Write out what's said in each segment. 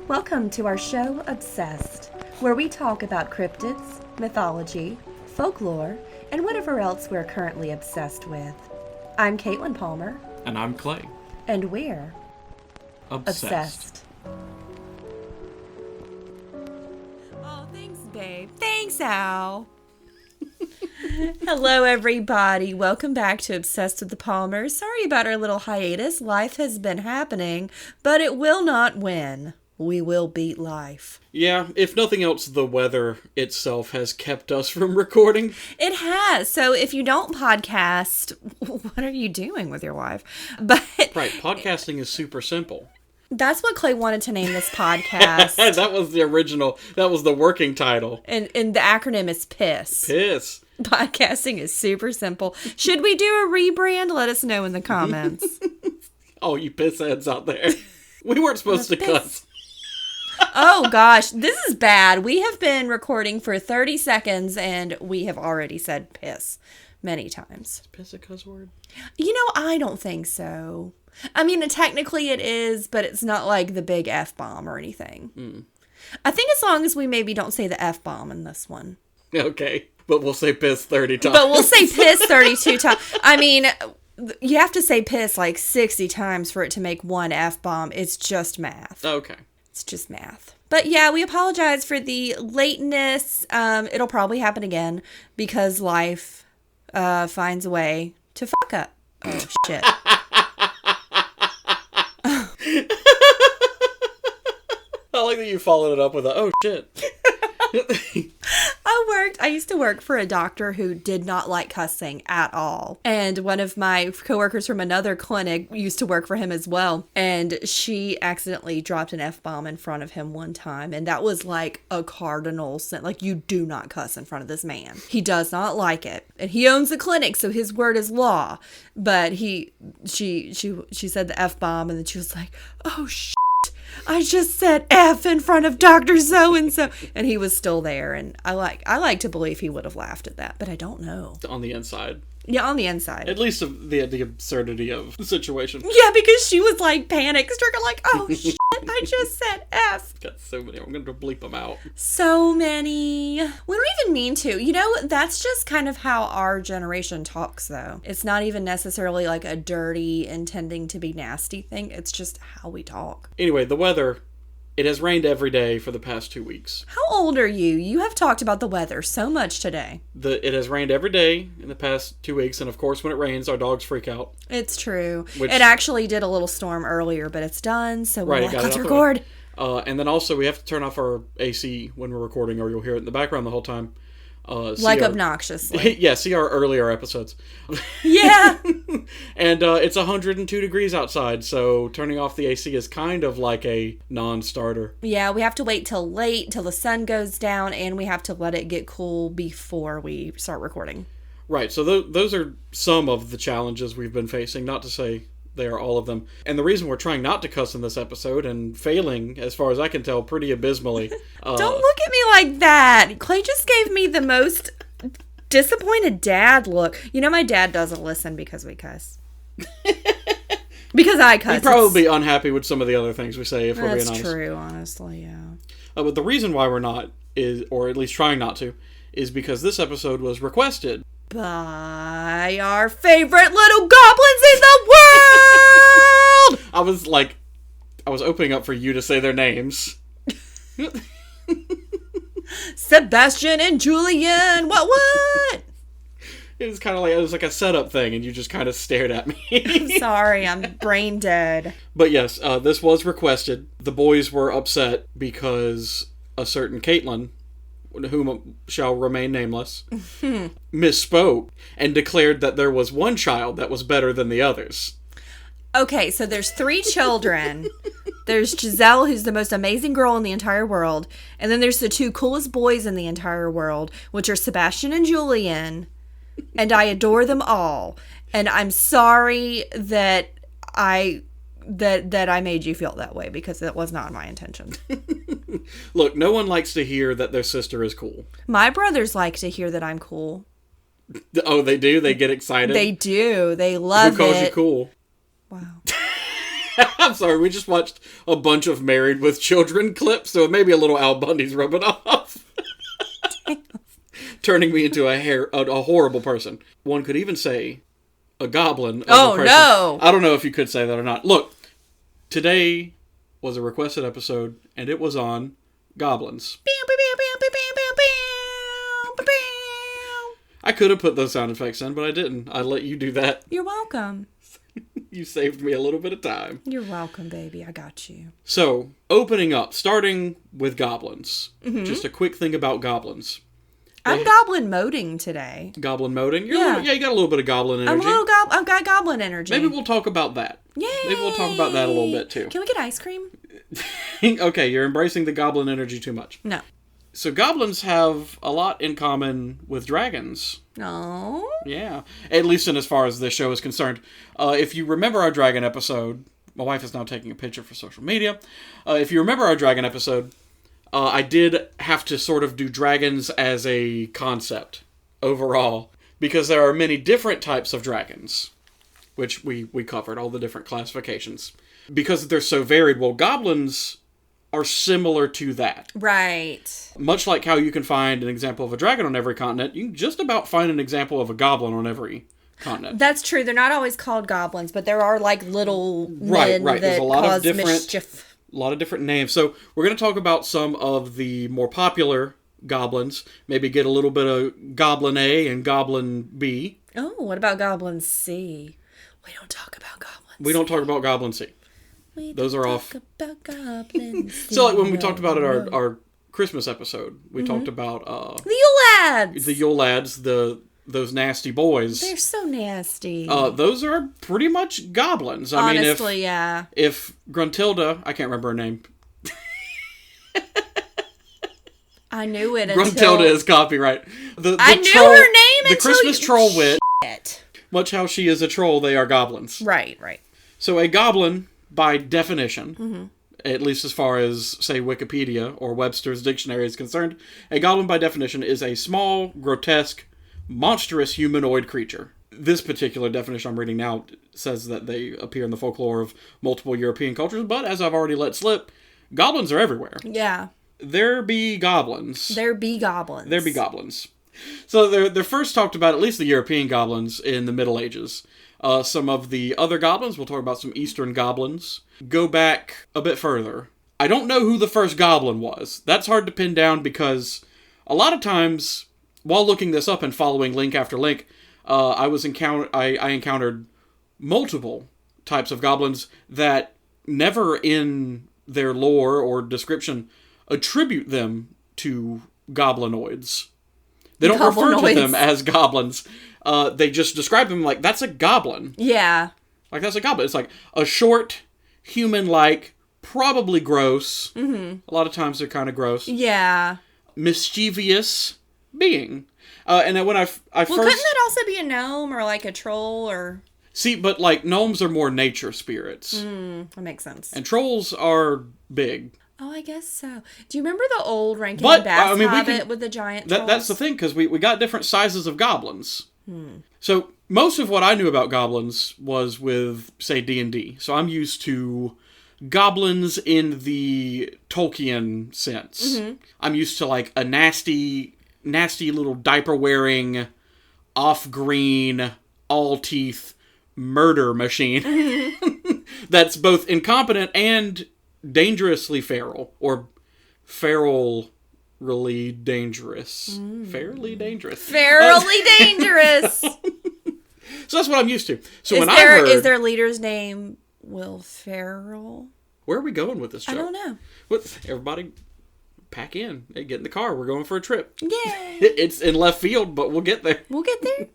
Welcome to our show, Obsessed, where we talk about cryptids, mythology, folklore, and whatever else we're currently obsessed with. I'm Caitlin Palmer. And I'm Clay. And we're Obsessed. Oh, thanks, babe. Thanks, Al. Hello, everybody. Welcome back to Obsessed with the Palmers. Sorry about our little hiatus. Life has been happening, but it will not win. We will beat life. Yeah, if nothing else, the weather itself has kept us from recording. It has. So if you don't podcast, what are you doing with your life? But Right, podcasting is super simple. That's what Clay wanted to name this podcast. That was the original, that was the working title. And the acronym is PISS. PISS. Podcasting is super simple. Should we do a rebrand? Let us know in the comments. Oh, you piss heads out there. We weren't supposed to cuss. Oh gosh, this is bad. We have been recording for 30 seconds and we have already said piss many times. Is piss a cuss word? You know, I don't think so. I mean, technically it is, but it's not like the big F-bomb or anything. I think as long as we maybe don't say the F-bomb in this one. Okay, but we'll say piss 30 times. But we'll say piss 32 times. I mean, you have to say piss like 60 times for it to make one F-bomb. It's just math. Okay. It's just math. But yeah, we apologize for the lateness. It'll probably happen again because life finds a way to fuck up. Oh, shit. I like that you followed it up with a, oh, shit. I used to work for a doctor who did not like cussing at all. And one of my coworkers from another clinic used to work for him as well. And she accidentally dropped an F-bomb in front of him one time. And that was like a cardinal sin. Like, you do not cuss in front of this man. He does not like it. And he owns a clinic, so his word is law. But she said the F-bomb and then she was like, oh, shit. I just said F in front of Dr. So-and-so. And he was still there. And I like to believe he would have laughed at that, but I don't know. On the inside. Yeah, on the inside. At least of the absurdity of the situation. Yeah, because she was like panic stricken, like, oh shit, I just said F. Got so many. I'm going to bleep them out. So many. We don't even mean to. You know, that's just kind of how our generation talks, though. It's not even necessarily like a dirty, intending to be nasty thing. It's just how we talk. Anyway, the weather. It has rained every day for the past 2 weeks. How old are you? You have talked about the weather so much today. It has rained every day in the past 2 weeks, and of course when it rains, our dogs freak out. It's true. It actually did a little storm earlier, but it's done, so we're like, let's record. And then also we have to turn off our AC when we're recording, or you'll hear it in the background the whole time. Obnoxiously. Yeah, see our earlier episodes. Yeah. And it's 102 degrees outside, so turning off the AC is kind of like a non-starter. Yeah, we have to wait till the sun goes down, and we have to let it get cool before we start recording. Right, so those are some of the challenges we've been facing, not to say they are all of them. And the reason we're trying not to cuss in this episode, and failing, as far as I can tell, pretty abysmally. Don't look at me like that. Clay just gave me the most disappointed dad look. You know, my dad doesn't listen because we cuss. Because I cuss. He'd probably be unhappy with some of the other things we say, if we're being honest. That's true, honestly, yeah. But the reason why we're not, or at least trying not to, is because this episode was requested by our favorite little goblins in the world! I was opening up for you to say their names. Sebastian and Julian, what? It was like a setup thing, and you just kind of stared at me. I'm sorry, I'm brain dead. But yes, this was requested. The boys were upset because a certain Caitlin, whom shall remain nameless, misspoke and declared that there was one child that was better than the others. Okay, so there's 3 children. There's Giselle, who's the most amazing girl in the entire world. And then there's the 2 coolest boys in the entire world, which are Sebastian and Julian. And I adore them all. And I'm sorry that I made you feel that way, because that was not my intention. Look, no one likes to hear that their sister is cool. My brothers like to hear that I'm cool. Oh, they do? They get excited? They do. They love it. Who calls you cool? Wow. I'm sorry, we just watched a bunch of Married with Children clips, so maybe a little Al Bundy's rubbing off. Turning me into a horrible person. One could even say a goblin. Oh, no. I don't know if you could say that or not. Look, today was a requested episode, and it was on Goblins. I could have put those sound effects in, but I didn't. I let you do that. You're welcome. You saved me a little bit of time. You're welcome, baby. I got you. So, opening up, starting with goblins. Mm-hmm. Just a quick thing about goblins. I'm goblin moding today. Goblin moding? Yeah, you got a little bit of goblin energy. I've got goblin energy. Maybe we'll talk about that. Yay! Maybe we'll talk about that a little bit, too. Can we get ice cream? Okay, you're embracing the goblin energy too much. No. So goblins have a lot in common with dragons. Oh? Yeah. At least in as far as this show is concerned. If you remember our dragon episode, my wife is now taking a picture for social media. If you remember our dragon episode, I did have to sort of do dragons as a concept overall. Because there are many different types of dragons. Which we covered, all the different classifications. Because they're so varied, well, goblins are similar to that. Right. Much like how you can find an example of a dragon on every continent, you can just about find an example of a goblin on every continent. That's true. They're not always called goblins, but there are like little men right. that cause mischief. A lot of different names. So we're going to talk about some of the more popular goblins. Maybe get a little bit of Goblin A and Goblin B. Oh, what about Goblin C? We don't talk about Goblin C. We don't talk about Goblin C. Those are off. About goblins. So like when we talked about it our Christmas episode, we talked about the Yule Lads. The Yule Lads, those nasty boys. They're so nasty. Those are pretty much goblins. Honestly, yeah. If Gruntilda, I can't remember her name. I knew it Gruntilda is copyright. I knew her name the Christmas troll wit. Shit. Much how she is a troll, they are goblins. Right. So a goblin, by definition, at least as far as, say, Wikipedia or Webster's Dictionary is concerned, a goblin, by definition, is a small, grotesque, monstrous humanoid creature. This particular definition I'm reading now says that they appear in the folklore of multiple European cultures, but as I've already let slip, goblins are everywhere. Yeah. There be goblins. There be goblins. So they're first talked about, at least the European goblins, in the Middle Ages. Some of the other goblins, we'll talk about some Eastern goblins, go back a bit further. I don't know who the first goblin was. That's hard to pin down because a lot of times, while looking this up and following link after link, I encountered multiple types of goblins that never in their lore or description attribute them to goblinoids. They don't refer to them as goblins. They just describe them like, that's a goblin. Yeah. Like, that's a goblin. It's like a short, human-like, probably gross. Mm-hmm. A lot of times they're kind of gross. Yeah. Mischievous being. And then when I first... couldn't that also be a gnome or like a troll or... See, but like, gnomes are more nature spirits. That makes sense. And trolls are big. Oh, I guess so. Do you remember the old Rankin and Bass Hobbit with the giant trolls? That's the thing, because we got different sizes of goblins. So, most of what I knew about goblins was with, say, D&D. So I'm used to goblins in the Tolkien sense. Mm-hmm. I'm used to, like, a nasty little diaper-wearing, off-green, all-teeth murder machine that's both incompetent and dangerously feral, or feral-ly dangerous. Fairly dangerous. Fairly dangerous! So that's what I'm used to. So is their leader's name Will Ferrell? Where are we going with this show? I don't know. Everybody pack in. Hey, get in the car. We're going for a trip. Yay! It's in left field, but we'll get there. We'll get there.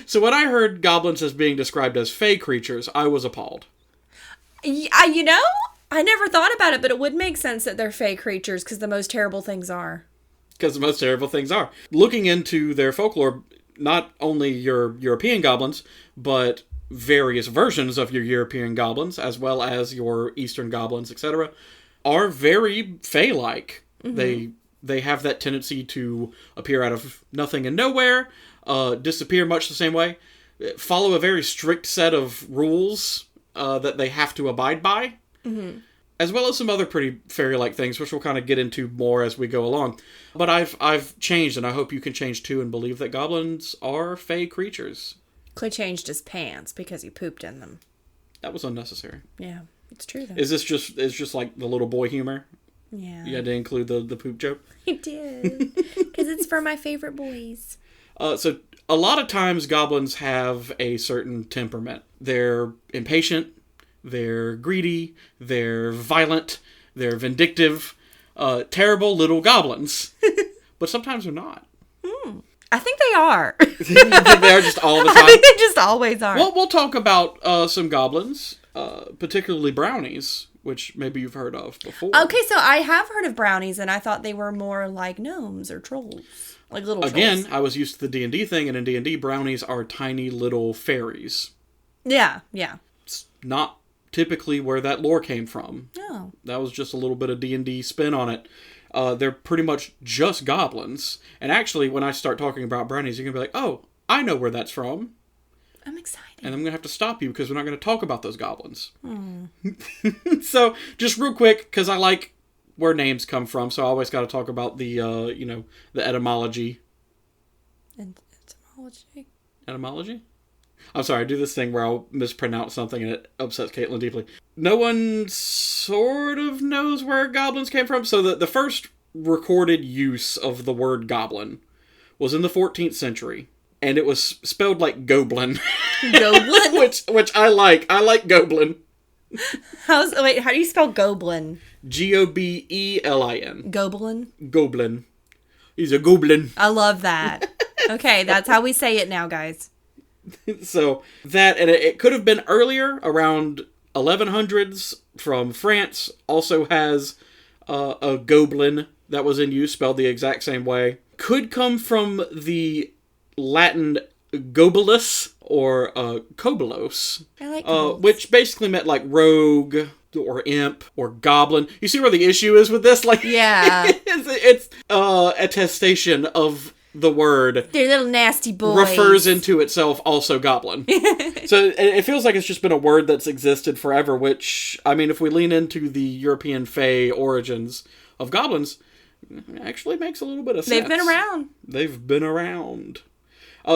So when I heard goblins as being described as fey creatures, I was appalled. I never thought about it, but it would make sense that they're fey creatures because the most terrible things are. Looking into their folklore, not only your European goblins, but various versions of your European goblins, as well as your Eastern goblins, etc., are very fey-like. Mm-hmm. They have that tendency to appear out of nothing and nowhere, disappear much the same way, follow a very strict set of rules, that they have to abide by. Mm-hmm. As well as some other pretty fairy-like things, which we'll kind of get into more as we go along. But I've changed, and I hope you can change too, and believe that goblins are fae creatures. Clay changed his pants because he pooped in them. That was unnecessary. Yeah, it's true though. Is this just like the little boy humor? Yeah. You had to include the poop joke? I did. Because it's for my favorite boys. So a lot of times goblins have a certain temperament. They're impatient. They're greedy, they're violent, they're vindictive, terrible little goblins. But sometimes they're not. I think they are. They are just all the time. I think they just always are. Well, we'll talk about some goblins, particularly brownies, which maybe you've heard of before. Okay, so I have heard of brownies, and I thought they were more like gnomes or trolls. Like little trolls. Again, I was used to the D&D thing, and in D&D, brownies are tiny little fairies. Yeah. It's not typically where that lore came from. Oh. That was just a little bit of D&D spin on it. They're pretty much just goblins. And actually, when I start talking about brownies, you're going to be like, oh, I know where that's from. I'm excited. And I'm going to have to stop you because we're not going to talk about those goblins. So, just real quick, because I like where names come from, so I always got to talk about the, the etymology. Etymology? Etymology? I'm sorry, I do this thing where I'll mispronounce something and it upsets Caitlin deeply. No one sort of knows where goblins came from. So the first recorded use of the word goblin was in the 14th century. And it was spelled like goblin. Goblin? which I like. I like goblin. How do you spell goblin? Gobelin. Goblin? Goblin. He's a goblin. I love that. Okay, that's how we say it now, guys. So that, and it could have been earlier, around 1100s, from France. Also has a goblin that was in use, spelled the exact same way. Could come from the Latin gobalus or kobolos, I like which basically meant like rogue or imp or goblin. You see where the issue is with this? Like, yeah, it's attestation of the word. They're little nasty boys. Refers into itself also goblin. So it feels like it's just been a word that's existed forever, which, I mean, if we lean into the European Fae origins of goblins, actually makes a little bit of sense. They've been around. They've been around.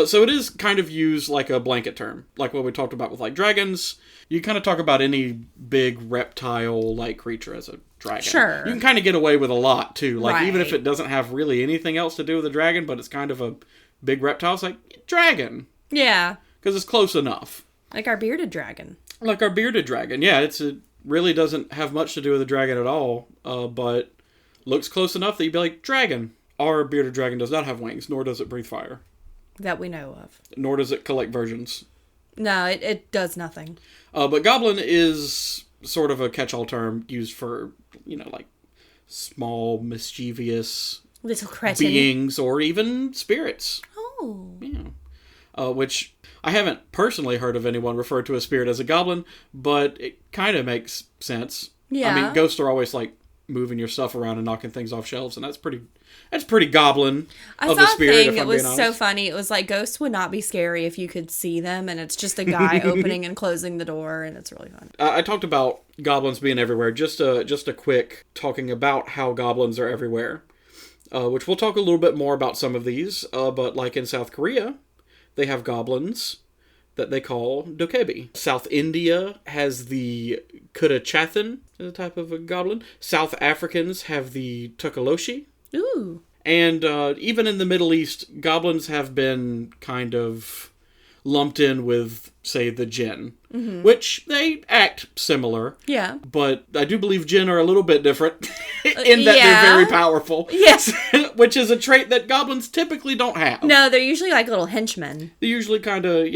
So it is kind of used like a blanket term, like what we talked about with like dragons. You kind of talk about any big reptile-like creature as a dragon. Sure. You can kind of get away with a lot, too. Like, right. Even if it doesn't have really anything else to do with a dragon, but it's kind of a big reptile, it's like, dragon. Yeah. Because it's close enough. Like our bearded dragon. Like our bearded dragon. Yeah, it really doesn't have much to do with a dragon at all, but looks close enough that you'd be like, dragon. Our bearded dragon does not have wings, nor does it breathe fire. That we know of. Nor does it collect virgins. No, it does nothing. But goblin is sort of a catch-all term used for, like small, mischievous little cretin beings or even spirits. Oh. Yeah. Which I haven't personally heard of anyone refer to a spirit as a goblin, but it kind of makes sense. Yeah. I mean, ghosts are always like moving your stuff around and knocking things off shelves, and that's pretty goblin of the spirit. I saw a thing, it was so funny. It was like ghosts would not be scary if you could see them, and it's just a guy opening and closing the door, and it's really fun. I talked about goblins being everywhere. Just a quick talking about how goblins are everywhere, which we'll talk a little bit more about some of these. But like in South Korea, they have goblins that they call dokebi. South India has the Kudachathan, a type of a goblin. South Africans have the Tukaloshi. Ooh. And even in the Middle East, goblins have been kind of lumped in with, say, the jinn, which they act similar. Yeah. But I do believe jinn are a little bit different in that they're very powerful. Yes. Which is a trait that goblins typically don't have. No, they're usually like little henchmen. They're usually kind of,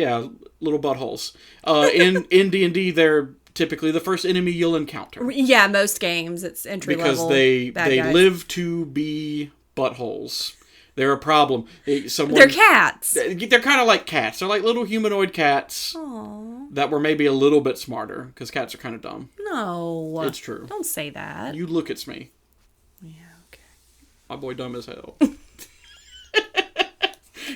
little buttholes. In D&D, they're typically the first enemy you'll encounter. Yeah, most games, it's entry level. Because they live to be buttholes. They're a problem. They're cats. They're kind of like cats. They're like little humanoid cats. Aww. That were maybe a little bit smarter, because cats are kind of dumb. No. It's true. Don't say that. You look at me. Yeah, okay. My boy dumb as hell.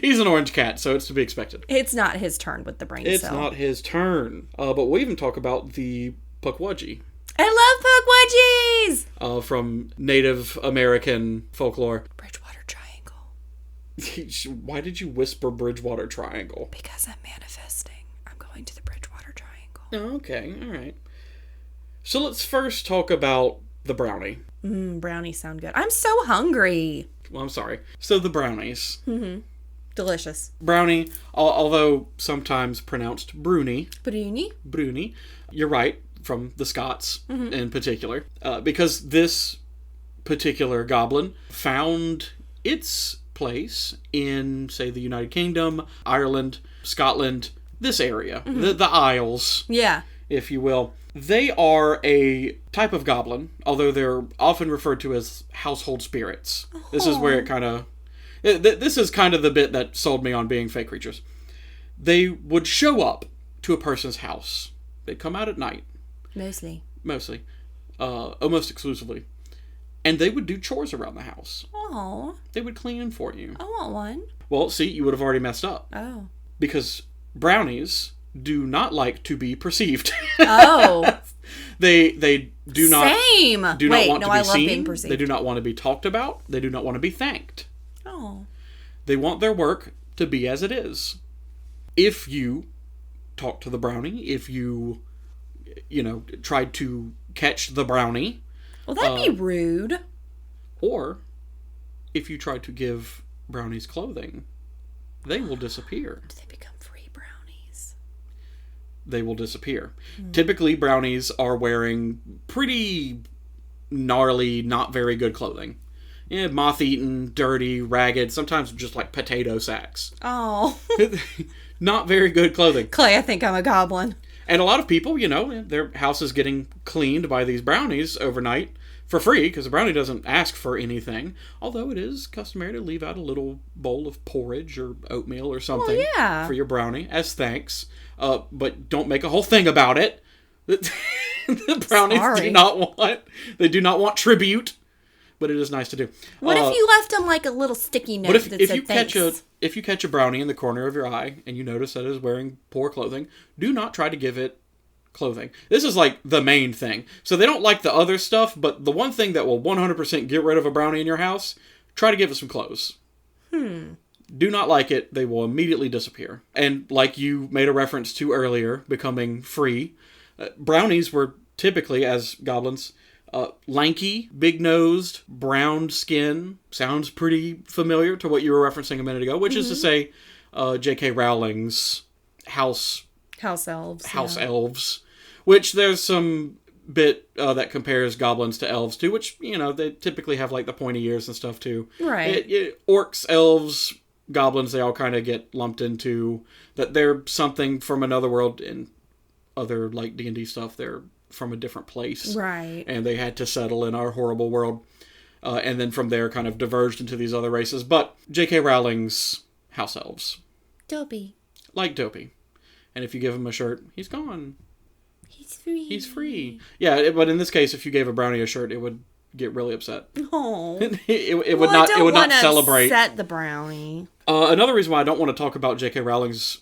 He's an orange cat, so it's to be expected. It's not his turn with the brain It's cell. not his turn. But we'll even talk about the Pukwudgie. I love Pukwudgies! From Native American folklore. Bridgewater Triangle. Why did you whisper Bridgewater Triangle? Because I'm manifesting. I'm going to the Bridgewater Triangle. Oh, okay, alright. So let's first talk about the brownie. Brownies sound good. I'm so hungry. Well, I'm sorry. So the brownies. Delicious. Brownie, although sometimes pronounced bruni. Bruni. You're right, from the Scots in particular. Because this particular goblin found its place in, say, the United Kingdom, Ireland, Scotland, this area. The Isles. Yeah. If you will. They are a type of goblin, although they're often referred to as household spirits. This is where it kind of... This is kind of the bit that sold me on being fake creatures. They would show up to a person's house. They'd come out at night. Mostly. Almost exclusively. And they would do chores around the house. Oh. They would clean for you. I want one. Well, see, you would have already messed up. Oh. Because brownies do not like to be perceived. Oh. They do not Same. do not want to be I love seen. being perceived. They do not want to be talked about. They do not want to be thanked. Oh. They want their work to be as it is. If you talk to the brownie, if you tried to catch the brownie, well, that'd be rude. Or if you tried to give brownies clothing, they will disappear. Do they become free brownies? They will disappear. Typically, brownies are wearing pretty gnarly, not very good clothing. Yeah, moth-eaten, dirty, ragged, sometimes just like potato sacks. Oh. Not very good clothing. Clay, I think I'm a goblin. And a lot of people, their house is getting cleaned by these brownies overnight for free, because the brownie doesn't ask for anything. Although it is customary to leave out a little bowl of porridge or oatmeal or something for your brownie as thanks. But don't make a whole thing about it. The brownies do not want tribute. But it is nice to do. What if you left them like a little sticky note that said thanks? If you catch a brownie in the corner of your eye and you notice that it is wearing poor clothing, do not try to give it clothing. This is like the main thing. So they don't like the other stuff, but the one thing that will 100% get rid of a brownie in your house, try to give it some clothes. Do not like it, they will immediately disappear. And like you made a reference to earlier, becoming free, brownies were typically, as goblins, lanky, big-nosed, brown skin. Sounds pretty familiar to what you were referencing a minute ago, which is to say J.K. Rowling's house elves, which there's some bit that compares goblins to elves too, which, they typically have like the pointy ears and stuff too. Right. Orcs, elves, goblins, they all kind of get lumped into that they're something from another world. In other like D&D stuff, they're from a different place. Right. And they had to settle in our horrible world. And then from there kind of diverged into these other races. But J.K. Rowling's house elves. Dopey. Like Dopey. And if you give him a shirt, he's gone. He's free. Yeah, but in this case, if you gave a brownie a shirt, it would get really upset. Oh. it would not celebrate. Upset the brownie. Another reason why I don't want to talk about J.K. Rowling's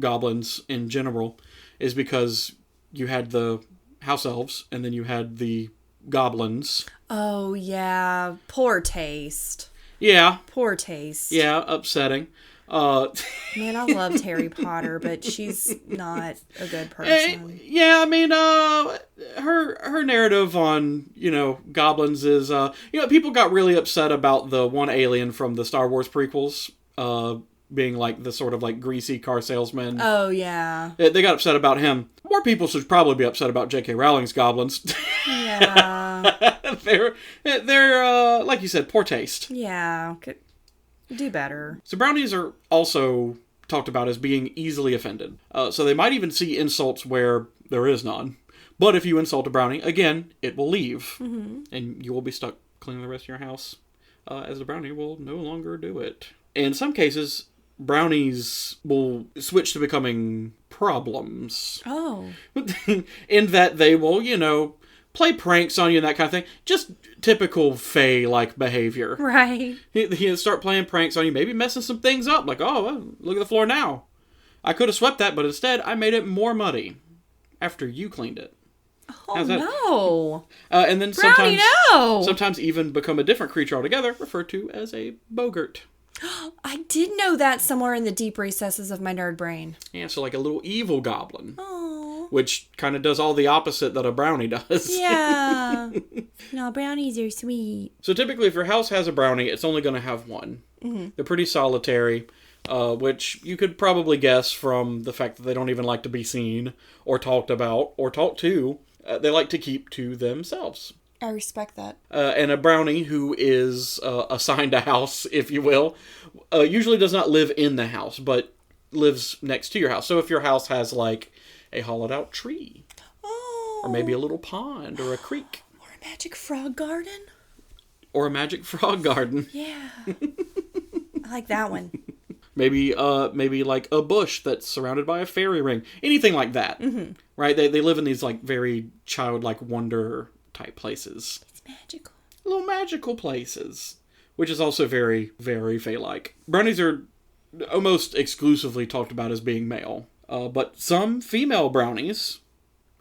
goblins in general is because you had the house elves, and then you had the goblins. Oh, yeah. Poor taste. Yeah. Poor taste. Yeah, upsetting. Man, I loved Harry Potter, but she's not a good person. Yeah, I mean, her narrative on, goblins is, people got really upset about the one alien from the Star Wars prequels, being like the sort of like greasy car salesman. Oh, yeah. They got upset about him. More people should probably be upset about J.K. Rowling's goblins. Yeah. they're like you said, poor taste. Yeah. Could do better. So brownies are also talked about as being easily offended. So they might even see insults where there is none. But if you insult a brownie, again, it will leave. Mm-hmm. And you will be stuck cleaning the rest of your house, as the brownie will no longer do it. In some cases, brownies will switch to becoming problems. Oh. In that they will, play pranks on you and that kind of thing. Just typical Fae-like behavior. Right. He'll start playing pranks on you, maybe messing some things up. Like, oh, well, look at the floor now. I could have swept that, but instead I made it more muddy after you cleaned it. Oh, no. And then Brownie, sometimes even become a different creature altogether, referred to as a boggart. I did know that somewhere in the deep recesses of my nerd brain. Yeah, so like a little evil goblin. Oh. Which kind of does all the opposite that a brownie does. Yeah. No, brownies are sweet. So typically if your house has a brownie, it's only going to have one. Mm-hmm. They're pretty solitary, which you could probably guess from the fact that they don't even like to be seen or talked about or talked to. They like to keep to themselves. I respect that. And a brownie who is assigned a house, if you will, usually does not live in the house, but lives next to your house. So if your house has like a hollowed out tree, or maybe a little pond or a creek, or a magic frog garden. Yeah. I like that one. Maybe like a bush that's surrounded by a fairy ring. Anything like that. Mm-hmm. Right? They live in these like very childlike wonder type places. It's magical. Little magical places. Which is also very, very Fae-like. Brownies are almost exclusively talked about as being male. But some female brownies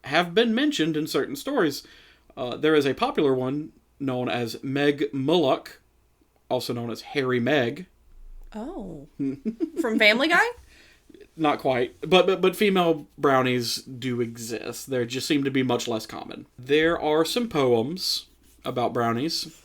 have been mentioned in certain stories. There is a popular one known as Meg Mullock, also known as Harry Meg. Oh. From Family Guy? Not quite. But female brownies do exist. They just seem to be much less common. There are some poems about brownies,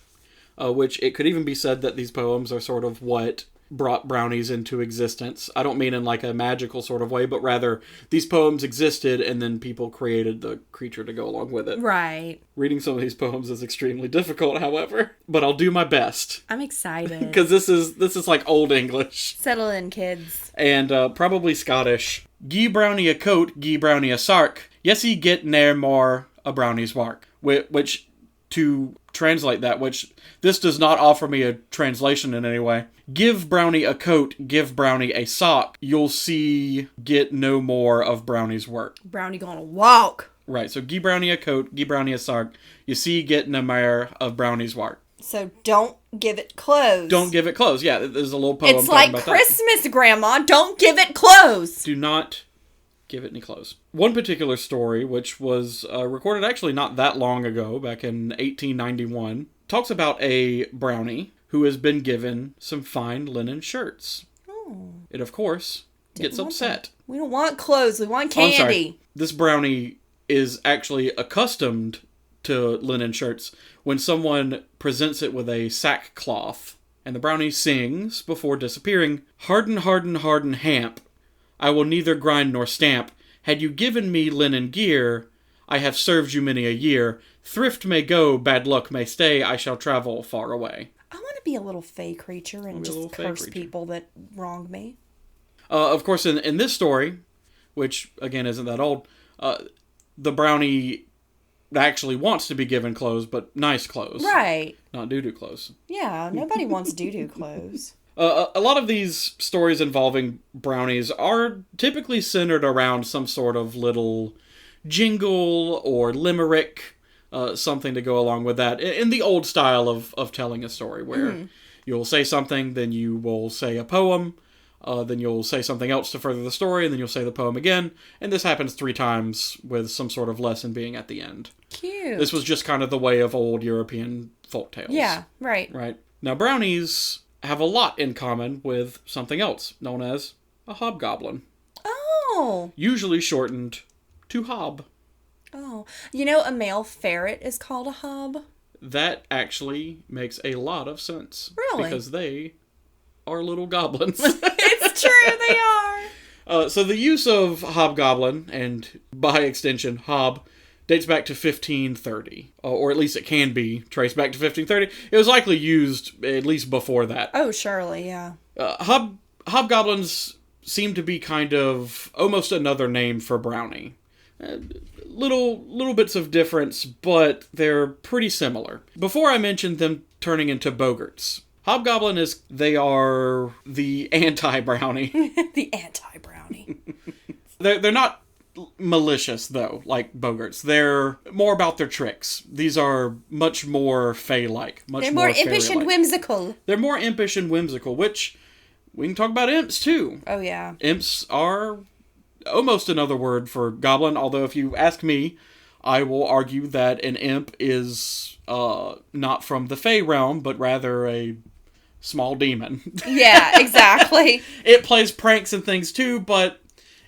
which it could even be said that these poems are sort of what brought brownies into existence. I don't mean in like a magical sort of way, but rather these poems existed and then people created the creature to go along with it. Right. Reading some of these poems is extremely difficult, however, but I'll do my best. I'm excited. Because this is like Old English. Settle in, kids. And probably Scottish. Gie brownie a coat, gie brownie a sark. Yes, he get ne'er more a brownie's wark. Which, to translate that, which this does not offer me a translation in any way. Give brownie a coat, give brownie a sock. You'll see, get no more of brownie's work. Brownie gonna walk. Right, so gie brownie a coat, gie brownie a sock. You see, get no more of brownie's work. So don't give it clothes. Don't give it clothes. Yeah, there's a little poem. It's like Christmas, Grandma. Don't give it clothes. Do not give it any clothes. One particular story, which was recorded actually not that long ago, back in 1891, talks about a brownie who has been given some fine linen shirts. Oh. It, of course, gets upset. We don't want clothes. We want candy. I'm sorry. This brownie is actually accustomed to linen shirts when someone presents it with a sackcloth. And the brownie sings, before disappearing, Harden, harden, harden, hamp. I will neither grind nor stamp. Had you given me linen gear, I have served you many a year. Thrift may go, bad luck may stay. I shall travel far away. I want to be a little fey creature and just curse people that wronged me. Of course, in this story, which, again, isn't that old, the brownie actually wants to be given clothes, but nice clothes. Right. Not doo-doo clothes. Yeah, nobody wants doo-doo clothes. A lot of these stories involving brownies are typically centered around some sort of little jingle or limerick, something to go along with that, in the old style of telling a story, where you'll say something, then you will say a poem, then you'll say something else to further the story, and then you'll say the poem again, and this happens 3 times with some sort of lesson being at the end. Cute. This was just kind of the way of old European folktales. Yeah, right. Right. Now, brownies have a lot in common with something else, known as a hobgoblin. Oh! Usually shortened to hob. Oh. You know, a male ferret is called a hob? That actually makes a lot of sense. Really? Because they are little goblins. It's true, they are. So the use of hobgoblin, and by extension hob, dates back to 1530. Or at least it can be traced back to 1530. It was likely used at least before that. Oh, surely, yeah. Hobgoblins seem to be kind of almost another name for brownie. Little bits of difference, but they're pretty similar. Before I mentioned them turning into boggarts, hobgoblin they are the anti-brownie. The anti-brownie. They're not malicious, though, like Bogarts. They're more about their tricks. These are much more Fae-like. They're more impish and whimsical. They're more impish and whimsical, which we can talk about imps, too. Oh, yeah. Imps are almost another word for goblin, although if you ask me, I will argue that an imp is not from the Fae realm, but rather a small demon. Yeah, exactly. It plays pranks and things too, but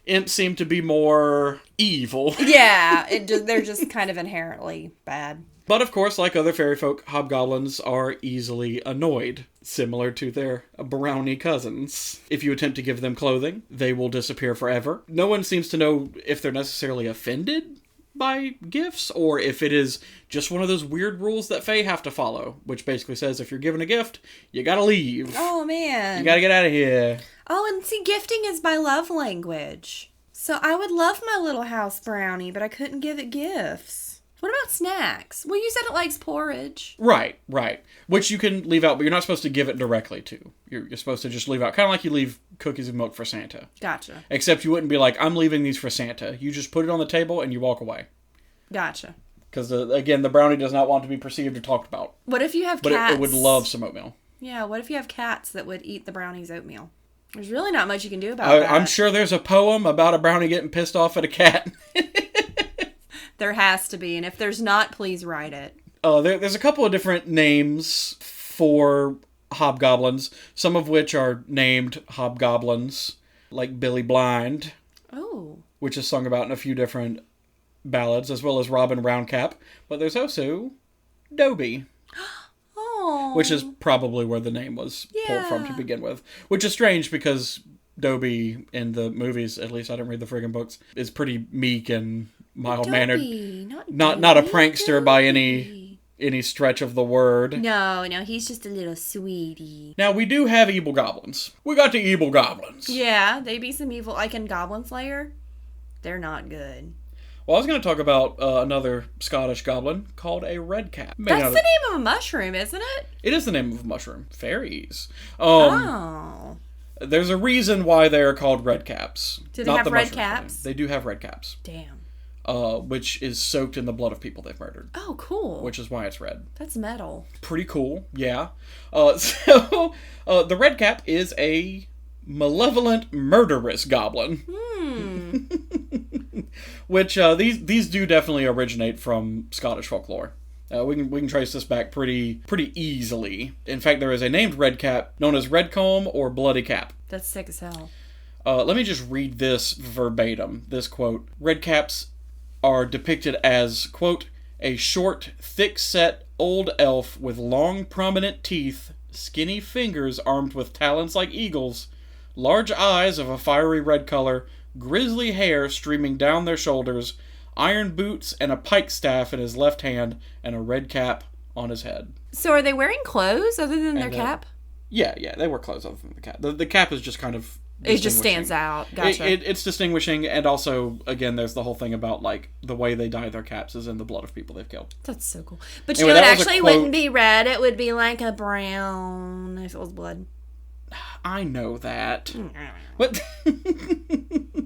imps seem to be more evil. Yeah, they're just kind of inherently bad. But of course, like other fairy folk, hobgoblins are easily annoyed, similar to their brownie cousins. If you attempt to give them clothing, they will disappear forever. No one seems to know if they're necessarily offended by gifts, or if it is just one of those weird rules that Fae have to follow, which basically says if you're given a gift, you gotta leave. Oh, man. You gotta get out of here. Oh, and see, gifting is my love language. So I would love my little house brownie, but I couldn't give it gifts. What about snacks? Well, you said it likes porridge. Right. Which you can leave out, but you're not supposed to give it directly to. You're supposed to just leave out, kind of like you leave cookies and milk for Santa. Gotcha. Except you wouldn't be like, I'm leaving these for Santa. You just put it on the table and you walk away. Gotcha. Because, again, the brownie does not want to be perceived or talked about. What if you have but cats? But it would love some oatmeal. Yeah, what if you have cats that would eat the brownie's oatmeal? There's really not much you can do about that. I'm sure there's a poem about a brownie getting pissed off at a cat. There has to be, and if there's not, please write it. There's a couple of different names for hobgoblins, some of which are named hobgoblins, like Billy Blind. Oh. Which is sung about in a few different ballads, as well as Robin Roundcap. But there's also Dobie. Oh. Which is probably where the name was pulled from to begin with. Which is strange because Dobie in the movies, at least I didn't read the friggin' books, is pretty meek and mild-mannered. Not a prankster by any stretch of the word. No, he's just a little sweetie. Now, we do have evil goblins. We got the evil goblins. Yeah, they be some evil, like in Goblin Slayer. They're not good. Well, I was going to talk about another Scottish goblin called a redcap. That's the name of a mushroom, isn't it? It is the name of a mushroom. Fairies. There's a reason why they are called redcaps. Do they have red caps? They do have red caps. Damn. Which is soaked in the blood of people they've murdered. Oh, cool. Which is why it's red. That's metal. Pretty cool, yeah. The redcap is a malevolent, murderous goblin. Which these do definitely originate from Scottish folklore. We can trace this back pretty easily. In fact, there is a named redcap known as Redcomb or Bloody Cap. That's sick as hell. Let me just read this verbatim. This quote: redcaps are depicted as, quote, a short, thick-set old elf with long, prominent teeth, skinny fingers armed with talons like eagles, large eyes of a fiery red color, grisly hair streaming down their shoulders, iron boots and a pike staff in his left hand, and a red cap on his head. So are they wearing clothes other than their cap? Yeah, they wear clothes other than the cap. The cap is just kind of... It just stands out. Gotcha. It's distinguishing, and also, again, there's the whole thing about, like, the way they dye their caps is in the blood of people they've killed. That's so cool. But anyway, it actually wouldn't be red. It would be like a brown if it was blood. I know that. But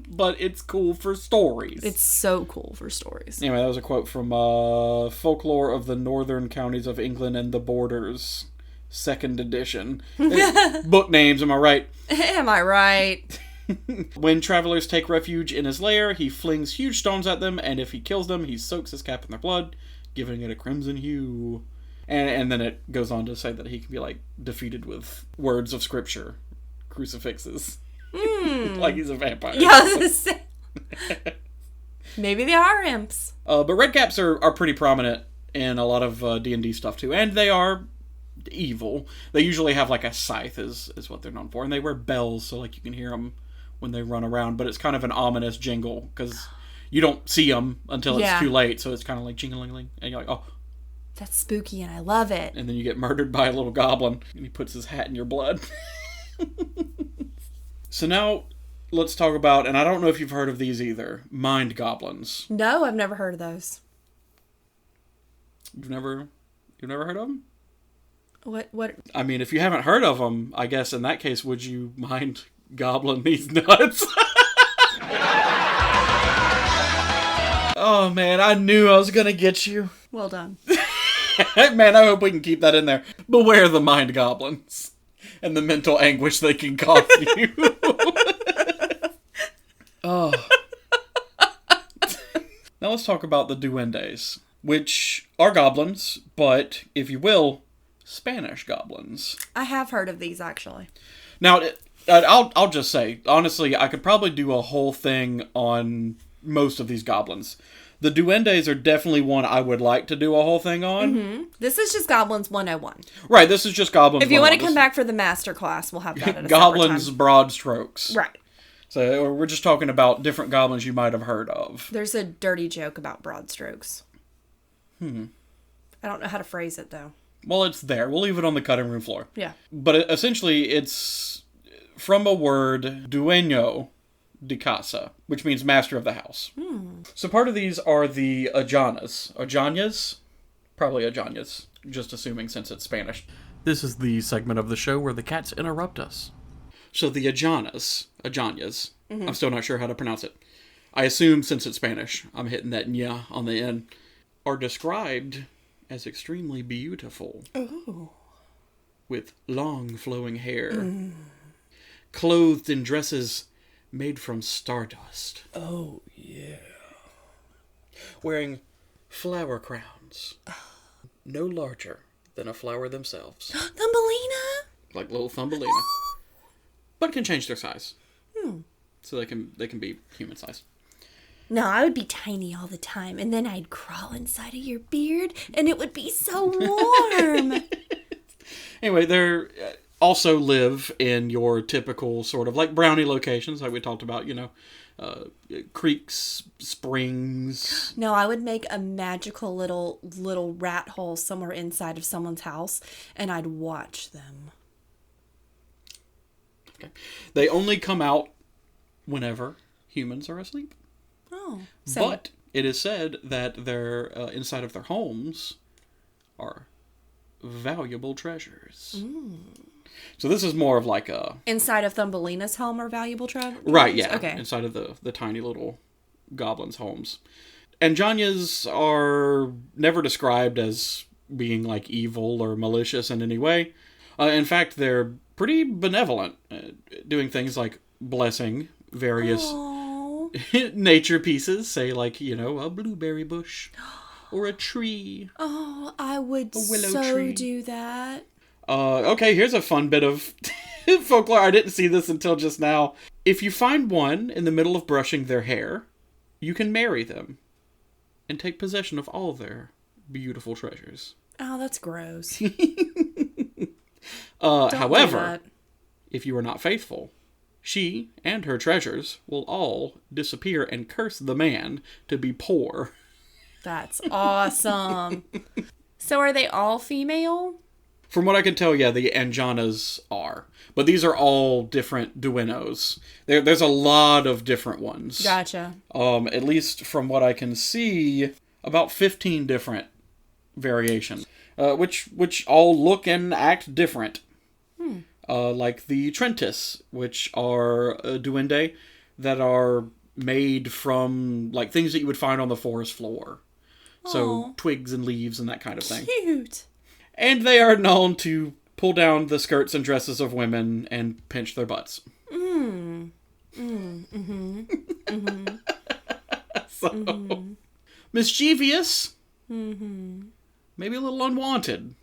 but it's cool for stories. It's so cool for stories. Anyway, that was a quote from Folklore of the Northern Counties of England and the Borders, 2nd edition. Book names, am I right? Am I right? When travelers take refuge in his lair, he flings huge stones at them, and if he kills them, he soaks his cap in their blood, giving it a crimson hue. And then it goes on to say that he can be, like, defeated with words of scripture, crucifixes. Like he's a vampire. Yeah, maybe they are imps. But redcaps are pretty prominent in a lot of D&D stuff, too. And they are evil. They usually have, like, a scythe is what they're known for. And they wear bells, so, like, you can hear them when they run around. But it's kind of an ominous jingle, because you don't see them until it's too late. So it's kind of like jingling, and you're like, oh. That's spooky, and I love it. And then you get murdered by a little goblin, and he puts his hat in your blood. So now, let's talk about, and I don't know if you've heard of these either, mind goblins. No, I've never heard of those. You've never heard of them? What? I mean, if you haven't heard of them, I guess in that case, would you mind goblin these nuts? Oh, man, I knew I was gonna get you. Well done. Man, I hope we can keep that in there. Beware the mind goblins and the mental anguish they can cause you. Oh. Now let's talk about the duendes, which are goblins, but, if you will, Spanish goblins. I have heard of these, actually. Now, I'll just say, honestly, I could probably do a whole thing on most of these goblins. The duendes are definitely one I would like to do a whole thing on. Mm-hmm. This is just Goblins 101. Right, this is just Goblins 101. If you want to come back for the master class, we'll have that at a Goblins separate time. broad strokes. Right. So we're just talking about different goblins you might have heard of. There's a dirty joke about broad strokes. I don't know how to phrase it, though. Well, it's there. We'll leave it on the cutting room floor. Yeah. But essentially, it's from a word, dueño de casa, which means master of the house. So part of these are the Ajanas. Ajanas? Probably Ajanas, just assuming since it's Spanish. This is the segment of the show where the cats interrupt us. So the Ajanas, I'm still not sure how to pronounce it. I assume since it's Spanish, I'm hitting that nya on the end, are described as extremely beautiful. Ooh. With long flowing hair. Clothed in dresses made from stardust. Oh, yeah. Wearing flower crowns. No larger than a flower themselves. Thumbelina? Like little Thumbelina. But can change their size. So they can be human size. No, I would be tiny all the time, and then I'd crawl inside of your beard, and it would be so warm. Anyway, they're also live in your typical sort of like brownie locations, like we talked about, creeks, springs. No, I would make a magical little rat hole somewhere inside of someone's house, and I'd watch them. Okay. They only come out whenever humans are asleep. Oh, same. But it is said that their inside of their homes are valuable treasures. So this is more of like a... Inside of Thumbelina's home are valuable treasures? Right, yeah. Okay. Inside of the tiny little goblins' homes. And Janyas are never described as being like evil or malicious in any way. In fact, they're pretty benevolent, doing things like blessing various nature pieces, say like, a blueberry bush or a tree. Oh, I would tree. do that. Okay, here's a fun bit of folklore. I didn't see this until just now. If you find one in the middle of brushing their hair, you can marry them and take possession of all their beautiful treasures. Oh, that's gross. However, if you are not faithful, she and her treasures will all disappear and curse the man to be poor. That's awesome. So are they all female? From what I can tell, yeah, the Anjanas are. But these are all different duenos. There's a lot of different ones. Gotcha. At least from what I can see, about 15 different variations. Which all look and act different. Like the Trentis, which are a duende that are made from like things that you would find on the forest floor. So twigs and leaves and that kind of thing. Cute. And they are known to pull down the skirts and dresses of women and pinch their butts. So, mischievous. Maybe a little unwanted.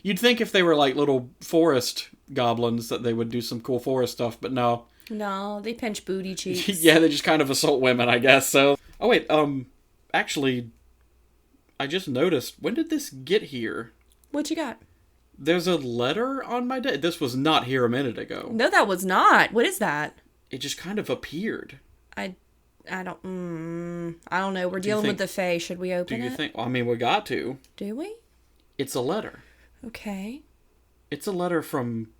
You'd think if they were like little forest goblins that they would do some cool forest stuff, but no. No, they pinch booty cheeks. Yeah, they just kind of assault women, I guess, so. Oh wait, actually, I just noticed, when did this get here? What you got? There's a letter on my desk. This was not here a minute ago. No, that was not. What is that? It just kind of appeared. I don't know. We're dealing with the Fae. Should we open it? Do you think? Well, I mean, we got to. Do we? It's a letter. Okay. It's a letter from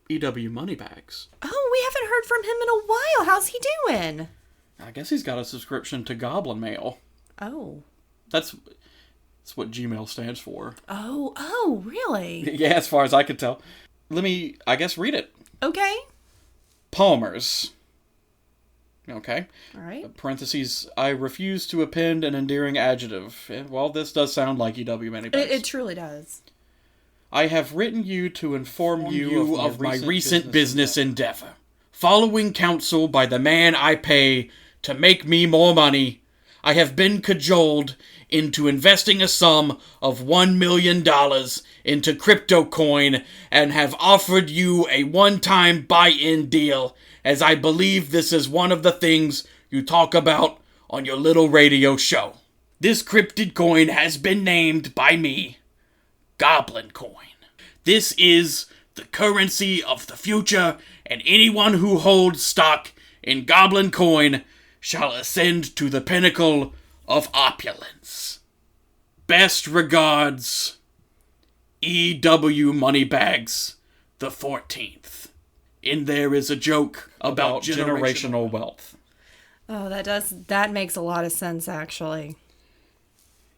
E.W. Moneybags. Oh, we haven't heard from him in a while. How's he doing? I guess he's got a subscription to Goblin Mail. Oh. That's what Gmail stands for. Oh, really? Yeah, as far as I could tell. Let me, I guess, read it. Okay. Palmer's. Okay. All right. Parentheses, I refuse to append an endearing adjective. Well, this does sound like EW Moneybags. It truly does. I have written you to inform you of my recent business endeavor. Following counsel by the man I pay to make me more money, I have been cajoled into investing a sum of $1 million into crypto coin and have offered you a one-time buy-in deal, as I believe this is one of the things you talk about on your little radio show. This cryptid coin has been named by me Goblin coin. This is the currency of the future, and anyone who holds stock in Goblin coin shall ascend to the pinnacle of opulence. Best regards, E.W. Moneybags the 14th. In there is a joke about generational wealth. Oh, that makes a lot of sense, actually.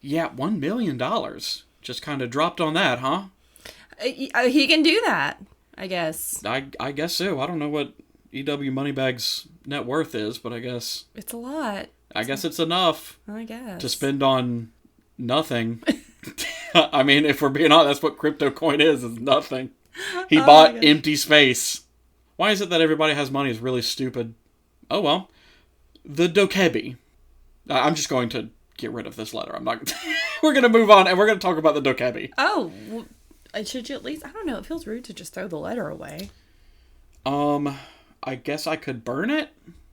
Yeah, $1 million. Just kind of dropped on that, huh? He can do that, I guess. I guess so. I don't know what E.W. Moneybags' net worth is, but I guess... It's a lot. I guess it's enough. I guess. To spend on nothing. I mean, if we're being honest, that's what crypto coin is nothing. He bought empty space. Why is it that everybody has money is really stupid? Oh well. The Dokebi. I'm just going to get rid of this letter. I'm not... We're going to move on, and we're going to talk about the Dokebi. Oh, should you at least... I don't know. It feels rude to just throw the letter away. I guess I could burn it?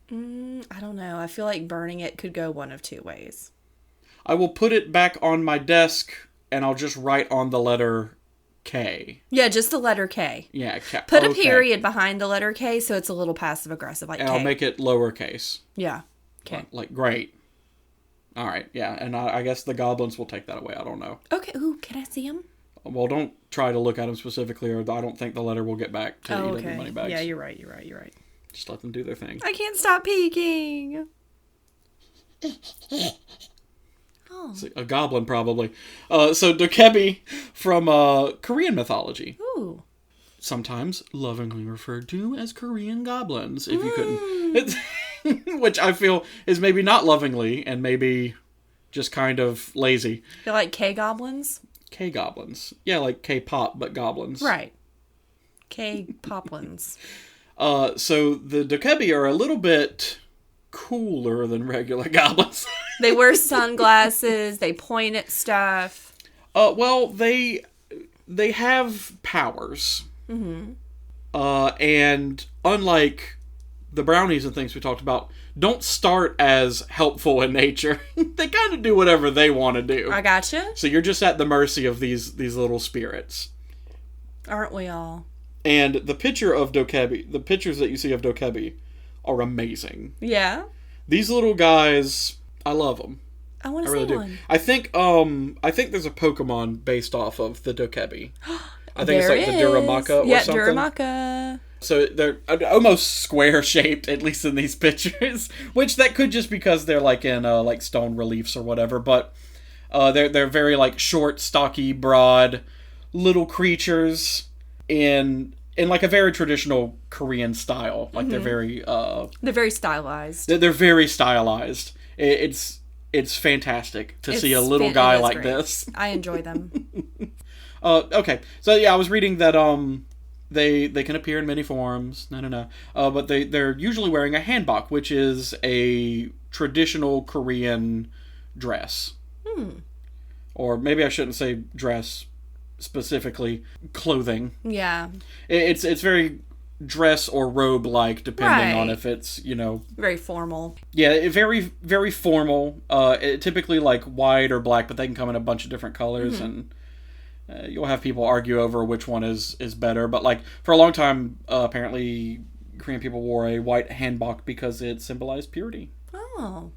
I don't know. I feel like burning it could go one of two ways. I will put it back on my desk, and I'll just write on the letter K. Yeah, just the letter K. Yeah, K. Put a period behind the letter K so it's a little passive-aggressive, like and K. I'll make it lowercase. Yeah, K. Like, great. All right, yeah, and I guess the goblins will take that away. I don't know. Okay, ooh, can I see them? Well, don't try to look at them specifically, or I don't think the letter will get back to EW Moneybags. Yeah, you're right. Just let them do their thing. I can't stop peeking. Oh. A goblin, probably. So, Dokebi from Korean mythology. Ooh. Sometimes lovingly referred to as Korean goblins, if you couldn't. Which I feel is maybe not lovingly, and maybe just kind of lazy. They're like K-goblins? K-goblins. Yeah, like K-pop, but goblins. Right. K-poplins. So the Dokebi are a little bit cooler than regular goblins. They wear sunglasses. They point at stuff. Well, they have powers. Mm-hmm. And unlike the brownies and things we talked about, don't start as helpful in nature. They kind of do whatever they want to do. I gotcha. So you're just at the mercy of these little spirits. Aren't we all? And the pictures that you see of Dokebi are amazing. Yeah. These little guys, I love them. I want to see one. I think there's a Pokemon based off of the Dokebi. I think it's like the Duramaka or something. Yeah, Duramaka. So they're almost square shaped, at least in these pictures, which that could just because they're like in like stone reliefs or whatever. But they're very like short, stocky, broad, little creatures in like a very traditional Korean style. Like they're very stylized. They're very stylized. It's fantastic to see a little guy like great. this. I enjoy them. Okay, so yeah, I was reading that they can appear in many forms. But they're usually wearing a hanbok, which is a traditional Korean dress. Or maybe I shouldn't say dress specifically, clothing. Yeah. It's very dress or robe like, depending on if it's very formal. Yeah, very very formal. Typically like white or black, but they can come in a bunch of different colors and. You'll have people argue over which one is better, but like for a long time, apparently Korean people wore a white hanbok because it symbolized purity. Oh,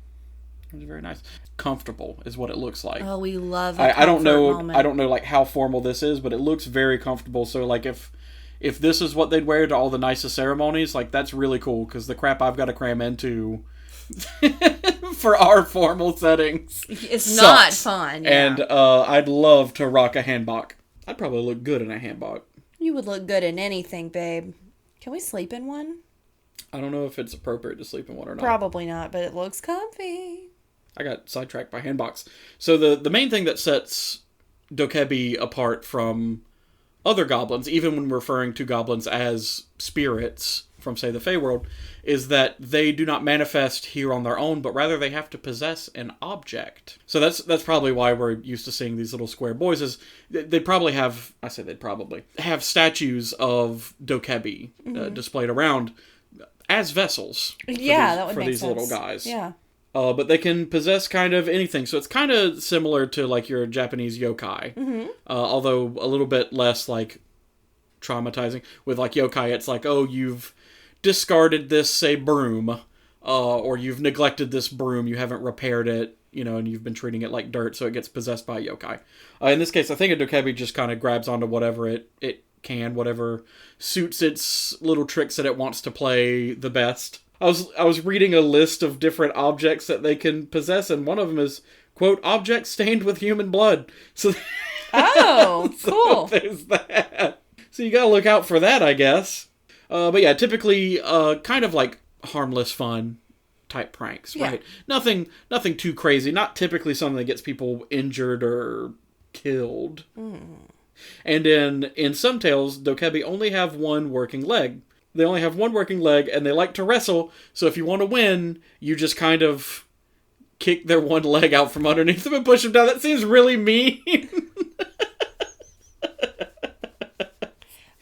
it was very nice. Comfortable is what it looks like. Oh, we love. I don't know. Moment. I don't know like how formal this is, but it looks very comfortable. So like if this is what they'd wear to all the nicest ceremonies, like that's really cool because the crap I've got to cram into. For our formal settings, it's sucks. Not fun. Yeah. And I'd love to rock a hanbok. I'd probably look good in a hanbok. You would look good in anything, babe. Can we sleep in one? I don't know if it's appropriate to sleep in one or not. Probably not, but it looks comfy. I got sidetracked by Handbox. So the main thing that sets Dokebi apart from other goblins, even when referring to goblins as spirits from, say, the Feywild, is that they do not manifest here on their own, but rather they have to possess an object. So that's probably why we're used to seeing these little square boys. Is they probably have, I say they'd probably, have statues of Dokebi displayed around as vessels for these little guys. Yeah. But they can possess kind of anything. So it's kind of similar to like your Japanese yokai. Mm-hmm. Although a little bit less like traumatizing. With like yokai, it's like, oh, you've discarded this, say, broom. Or you've neglected this broom. You haven't repaired it, and you've been treating it like dirt, so it gets possessed by a yokai. In this case, I think a Dokebi just kind of grabs onto whatever it can, whatever suits its little tricks that it wants to play the best. I was reading a list of different objects that they can possess, and one of them is, quote, objects stained with human blood. So, oh, cool. There's that. So you gotta look out for that, I guess. But yeah, typically, kind of like harmless fun type pranks, right? Nothing too crazy. Not typically something that gets people injured or killed. And in some tales, Dokebi only have one working leg. They only have one working leg, and they like to wrestle, so if you want to win, you just kind of kick their one leg out from underneath them and push them down. That seems really mean.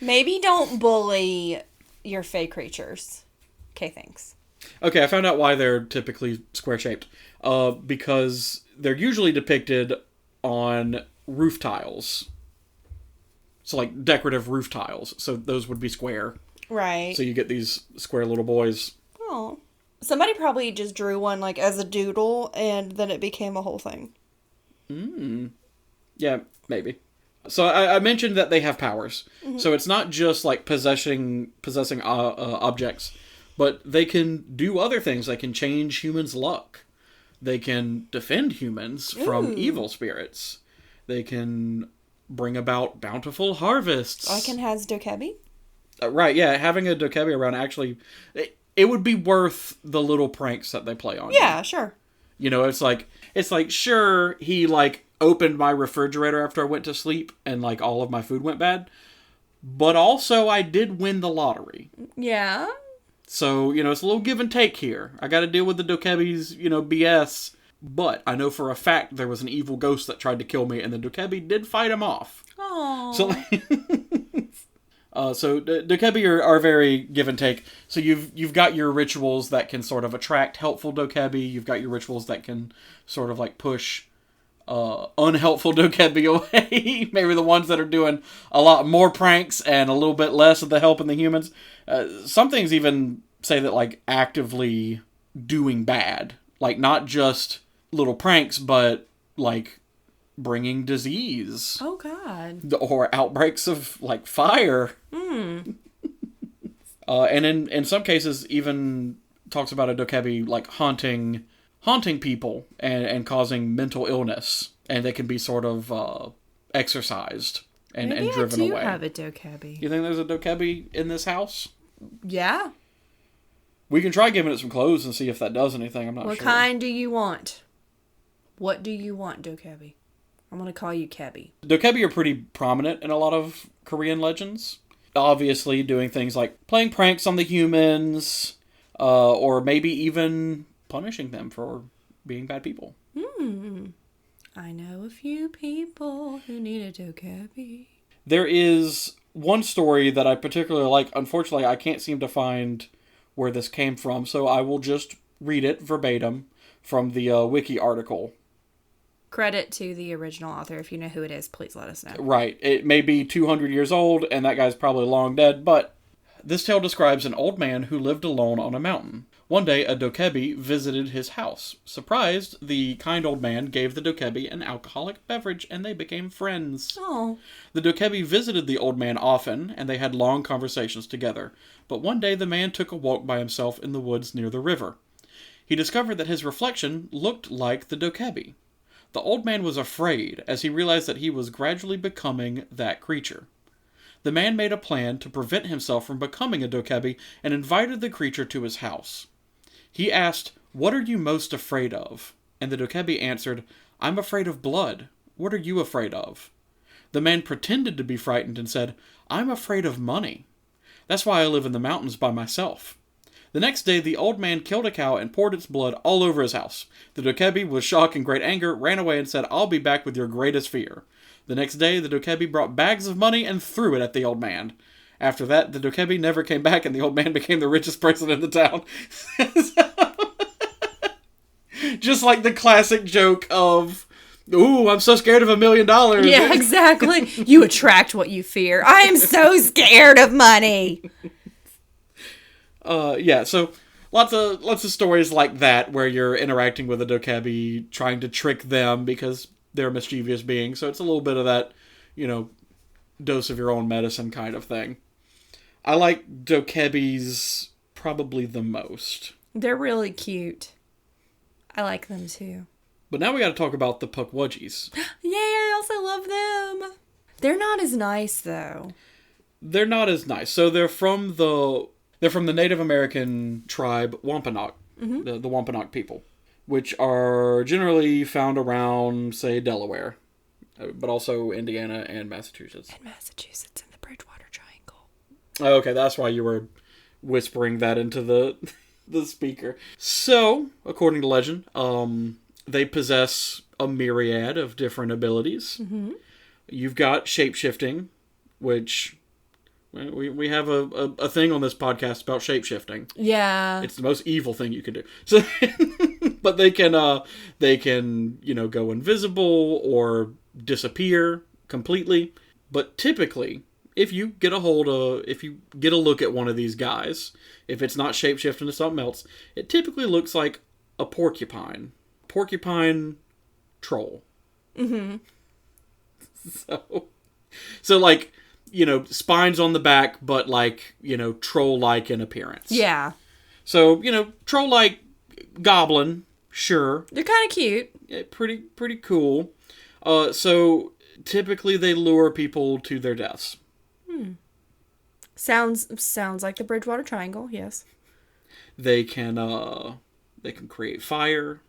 Maybe don't bully your fey creatures. Okay, thanks. Okay, I found out why they're typically square-shaped. Because they're usually depicted on roof tiles. So, like, decorative roof tiles. So those would be square. Right. So you get these square little boys. Oh. Somebody probably just drew one, like, as a doodle, and then it became a whole thing. Yeah, maybe. So I mentioned that they have powers. Mm-hmm. So it's not just, like, possessing objects, but they can do other things. They can change humans' luck. They can defend humans from evil spirits. They can bring about bountiful harvests. Like in has Dokebi? Right, yeah. Having a Dokebi around actually, it would be worth the little pranks that they play on. Yeah, sure. It's like sure, he like opened my refrigerator after I went to sleep and like all of my food went bad, but also I did win the lottery. Yeah. So, it's a little give and take here. I got to deal with the Dokebi's, BS. But I know for a fact there was an evil ghost that tried to kill me, and the Dokebi did fight him off. Aww. So Dokebi are very give and take. So you've got your rituals that can sort of attract helpful Dokebi. You've got your rituals that can sort of like push unhelpful Dokebi away. Maybe the ones that are doing a lot more pranks and a little bit less of the help in the humans. Some things even say that like actively doing bad. Like not just little pranks, but like bringing disease. Oh, God. Or outbreaks of like fire. And in some cases even talks about a Dokebi like haunting people and causing mental illness. And they can be sort of exorcised and driven away. Maybe I do have a Dokebi. You think there's a Dokebi in this house? Yeah. We can try giving it some clothes and see if that does anything. I'm not sure. What kind do you want? What do you want, Dokebi? I'm going to call you Kebi. Dokebi are pretty prominent in a lot of Korean legends. Obviously doing things like playing pranks on the humans, or maybe even punishing them for being bad people. I know a few people who need a Dokebi. There is one story that I particularly like. Unfortunately, I can't seem to find where this came from, so I will just read it verbatim from the wiki article. Credit to the original author. If you know who it is, please let us know. Right. It may be 200 years old, and that guy's probably long dead, but this tale describes an old man who lived alone on a mountain. One day, a Dokebi visited his house. Surprised, the kind old man gave the Dokebi an alcoholic beverage, and they became friends. Oh. The Dokebi visited the old man often, and they had long conversations together. But one day, the man took a walk by himself in the woods near the river. He discovered that his reflection looked like the Dokebi. The old man was afraid, as he realized that he was gradually becoming that creature. the man made a plan to prevent himself from becoming a dokebi and invited the creature to his house. He asked, "What are you most afraid of?" And the dokebi answered, "I'm afraid of blood. What are you afraid of?" The man pretended to be frightened and said, "I'm afraid of money. That's why I live in the mountains by myself." The next day, the old man killed a cow and poured its blood all over his house. The dokebi, with shock and great anger, ran away and said, "I'll be back with your greatest fear." The next day, the dokebi brought bags of money and threw it at the old man. After that, the dokebi never came back, and the old man became the richest person in the town. Just like the classic joke of, "Ooh, I'm so scared of $1 million. Yeah, exactly. You attract what you fear. I am so scared of money. Yeah, so lots of stories like that where you're interacting with a dokebi, trying to trick them because they're mischievous beings. So it's a little bit of that, dose of your own medicine kind of thing. I like dokebis probably the most. They're really cute. I like them too. But now we got to talk about the pukwudgies. Yay, I also love them. They're not as nice though. They're not as nice. So they're from the Native American tribe Wampanoag, the Wampanoag people, which are generally found around, say, Delaware, but also Indiana and Massachusetts. And Massachusetts in the Bridgewater Triangle. Oh, okay, that's why you were whispering that into the speaker. So, according to legend, they possess a myriad of different abilities. Mm-hmm. You've got shapeshifting, which we have a thing on this podcast about shapeshifting. Yeah. It's the most evil thing you can do. So, but they can go invisible or disappear completely. But typically, if you get a look at one of these guys, if it's not shapeshifting to something else, it typically looks like a porcupine troll. Mm-hmm. So like, spines on the back, but like, troll-like in appearance. Yeah. So, troll-like goblin, sure. They're kind of cute. Yeah, pretty cool. So typically they lure people to their deaths. Sounds like the Bridgewater Triangle, yes. They can create fire,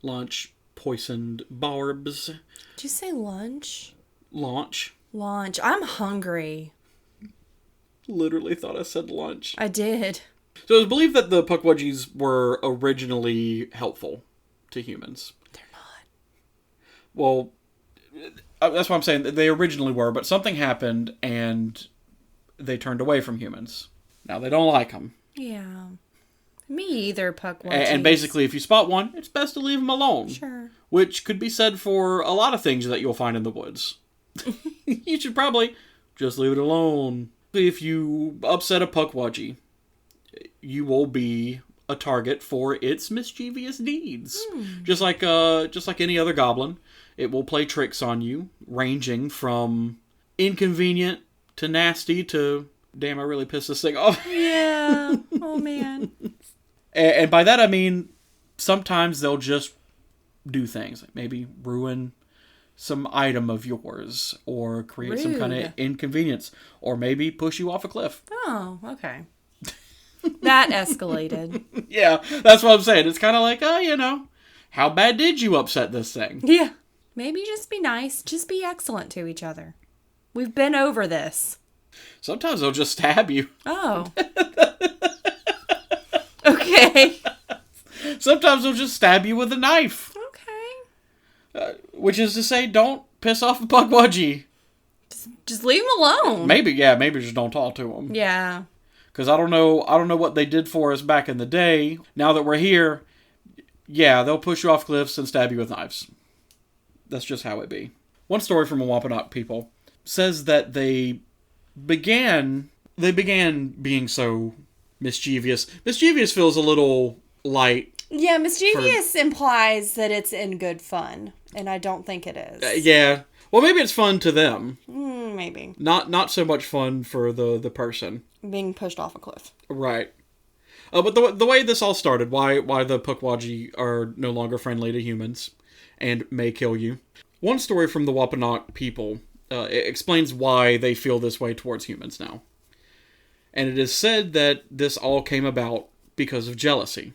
launch poisoned barbs. Did you say lunch? Launch. I'm hungry. Literally thought I said lunch. I did. So it was believed that the pukwudgies were originally helpful to humans. They're not. Well, that's what I'm saying. They originally were, but something happened and they turned away from humans. Now they don't like them. Yeah. Me either, pukwudgies. And basically, if you spot one, it's best to leave them alone. Sure. Which could be said for a lot of things that you'll find in the woods. You should probably just leave it alone. If you upset a pukwudgie, you will be a target for its mischievous deeds. Just like any other goblin, it will play tricks on you, ranging from inconvenient to nasty to, damn, I really pissed this thing off. Yeah. Oh, man. And by that I mean, sometimes they'll just do things. Like maybe ruin some item of yours, or create some kind of inconvenience, or maybe push you off a cliff. Oh, okay. That escalated. Yeah, that's what I'm saying. It's kind of like, how bad did you upset this thing? Yeah. Maybe just be nice. Just be excellent to each other. We've been over this. Sometimes they'll just stab you. Oh. Okay. Sometimes they'll just stab you with a knife. Okay. Which is to say, don't piss off a pukwudgie. Just leave them alone. Maybe just don't talk to them. Yeah. Because I don't know what they did for us back in the day. Now that we're here, yeah, they'll push you off cliffs and stab you with knives. That's just how it be. One story from a Wampanoag people says that they began being so mischievous. Mischievous feels a little light. Yeah, mischievous implies that it's in good fun, and I don't think it is. Yeah. Well, maybe it's fun to them. Maybe. Not so much fun for the person. Being pushed off a cliff. Right. But the way this all started, why the pukwudgie are no longer friendly to humans and may kill you. One story from the Wampanoag people it explains why they feel this way towards humans now. And it is said that this all came about because of jealousy.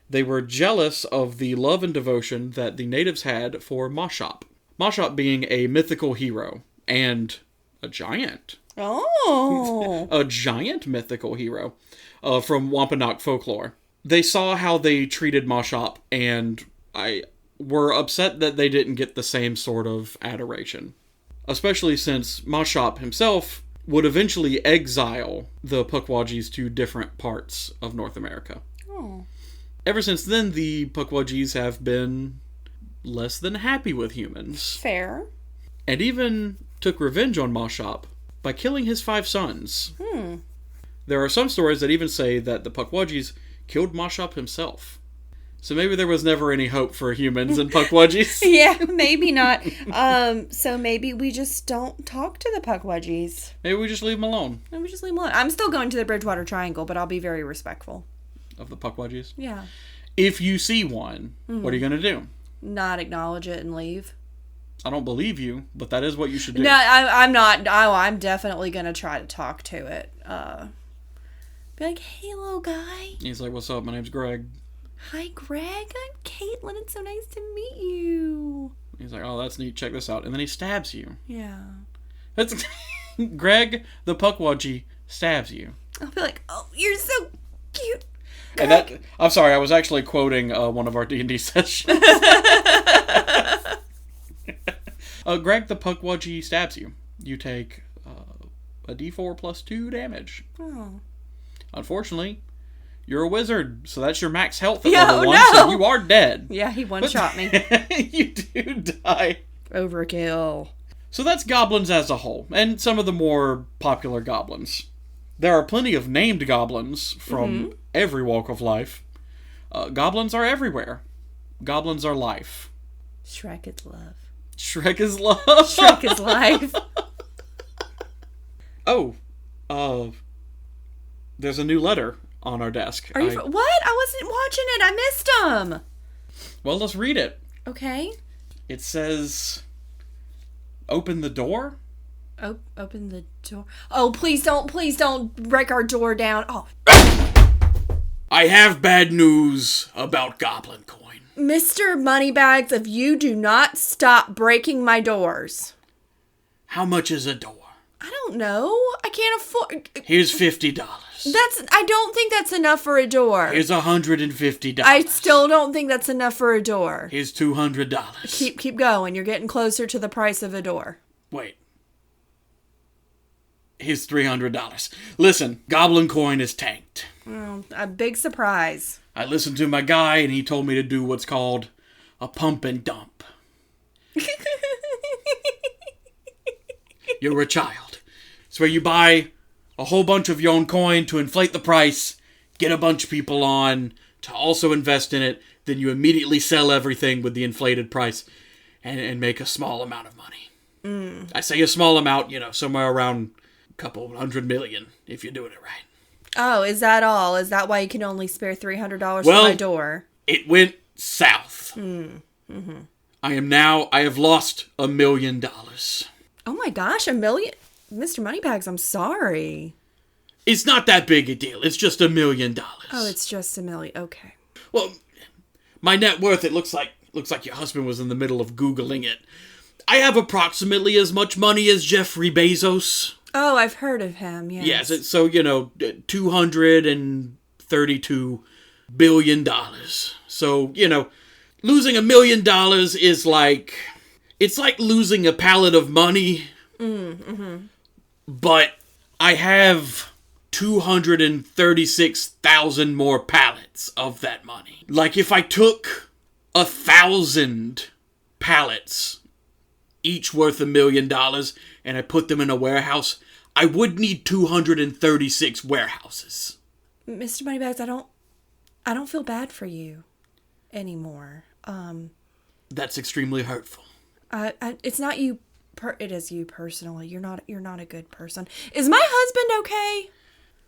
They were jealous of the love and devotion that the natives had for Mashop. Mashop being a mythical hero and a giant. Oh! A giant mythical hero from Wampanoag folklore. They saw how they treated Mashop and were upset that they didn't get the same sort of adoration. Especially since Mashop himself would eventually exile the Pukwudgies to different parts of North America. Oh. Ever since then, the Pukwudgies have been less than happy with humans. Fair. And even took revenge on Mashop by killing his 5 sons. There are some stories that even say that the Pukwudgies killed Mashop himself. So maybe there was never any hope for humans and Pukwudgies. Yeah, maybe not. So maybe we just don't talk to the Pukwudgies. Maybe we just leave them alone. Maybe we just leave them alone. I'm still going to the Bridgewater Triangle, but I'll be very respectful. Of the Pukwudgies? Yeah. If you see one, what are you going to do? Not acknowledge it and leave. I don't believe you, but that is what you should do. No, I'm not. I'm definitely going to try to talk to it. Be like, hey, little guy. He's like, what's up? My name's Greg. Hi, Greg. I'm Caitlin. It's so nice to meet you. He's like, oh, that's neat. Check this out. And then he stabs you. Yeah. That's Greg, the Pukwudgie, stabs you. I'll be like, oh, you're so cute. And that, I'm sorry, I was actually quoting one of our D&D sessions. Greg, the Pukwudgie, stabs you. You take a d4 plus 2 damage. Oh. Unfortunately, you're a wizard, so that's your max health at Yeah, level 1, no. so you are dead. Yeah, he one-shot me. You do die. Overkill. So that's goblins as a whole, and some of the more popular goblins. There are plenty of named goblins from every walk of life. Goblins are everywhere. Goblins are life. Shrek is love. Shrek is love. Shrek is life. There's a new letter on our desk. Are you? What? I wasn't watching it. I missed them. Well, let's read it. Okay. It says, "Open the door." Open the door. Oh, please don't break our door down. Oh. I have bad news about Goblin Coin. Mr. Moneybags, if you do not stop breaking my doors. How much is a door? I don't know. I can't afford. Here's $50. I don't think that's enough for a door. Here's $150. I still don't think that's enough for a door. Here's $200. Keep going. You're getting closer to the price of a door. Wait. Here's $300. Listen, Goblin Coin is tanked. Oh, a big surprise. I listened to my guy, and he told me to do what's called a pump and dump. You're a child. It's where you buy a whole bunch of your own coin to inflate the price, get a bunch of people on to also invest in it, then you immediately sell everything with the inflated price and make a small amount of money. I say a small amount, somewhere around a couple $100 million if you're doing it right. Oh, is that all? Is that why you can only spare $300 for my door? It went south. I have lost $1 million. Oh my gosh, $1 million? Mr. Moneybags, I'm sorry. It's not that big a deal. It's just $1 million. Oh, it's just $1 million. Okay. Well, my net worth, it looks like your husband was in the middle of Googling it. I have approximately as much money as Jeffrey Bezos. Oh, I've heard of him, yes. Yes, so, $232 billion. So, losing $1 million is it's like losing a pallet of money. But I have 236,000 more pallets of that money. Like, if I took 1,000 pallets, each worth $1 million, and I put them in a warehouse, I would need 236 warehouses. Mr. Moneybags, I don't feel bad for you anymore. That's extremely hurtful. It's not you. It is you personally. You're not a good person. Is my husband okay?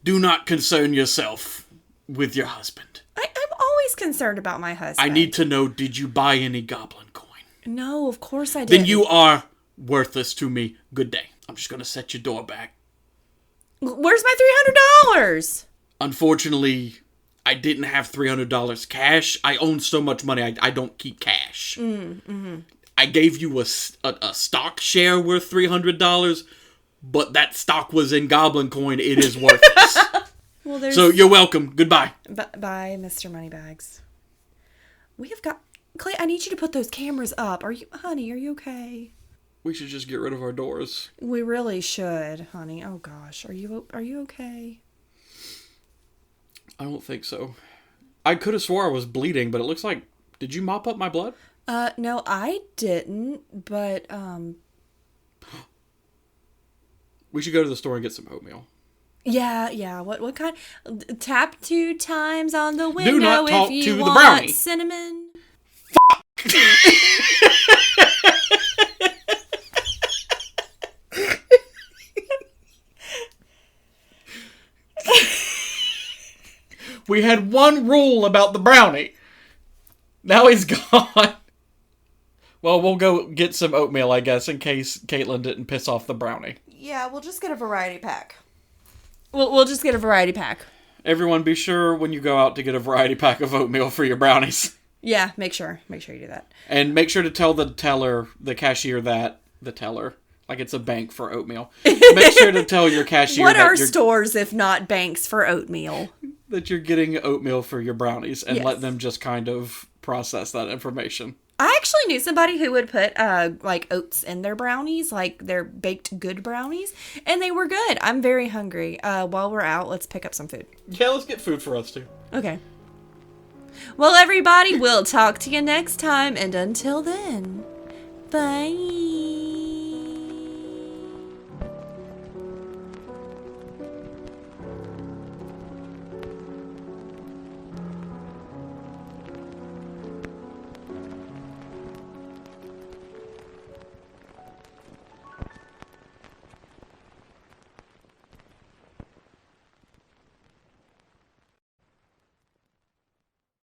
Do not concern yourself with your husband. I'm always concerned about my husband. I need to know, did you buy any Goblin Coin? No, of course I didn't. Then you are worthless to me. Good day. I'm just gonna set your door back. Where's my $300? Unfortunately, I didn't have $300 cash. I own so much money, I don't keep cash. I gave you a stock share worth $300, but that stock was in Goblin coin. It is worthless. Well, so you're welcome. Goodbye. Bye, Mr. Moneybags. We have got... Clay, I need you to put those cameras up. Honey, are you okay? We should just get rid of our doors. We really should, honey. Oh gosh, are you okay? I don't think so. I could have swore I was bleeding, but it looks like... Did you mop up my blood? No, I didn't, but, We should go to the store and get some oatmeal. Yeah. What kind? Tap 2 times on the window Do not talk if you to the want brownie. cinnamon. We had one rule about the brownie. Now he's gone. Well, we'll go get some oatmeal, I guess, in case Caitlin didn't piss off the brownie. Yeah, we'll just get a variety pack. We'll just get a variety pack. Everyone, be sure when you go out to get a variety pack of oatmeal for your brownies. Yeah, make sure you do that. And make sure to tell the cashier, like it's a bank for oatmeal. Make sure to tell your cashier what are stores if not banks for oatmeal? That you're getting oatmeal for your brownies, and Yes. let them just kind of process that information. I actually knew somebody who would put like oats in their brownies, like their baked good brownies, and they were good. I'm very hungry. While we're out, let's pick up some food. Yeah, let's get food for us too. Okay. Well, everybody, we'll talk to you next time, and until then, bye.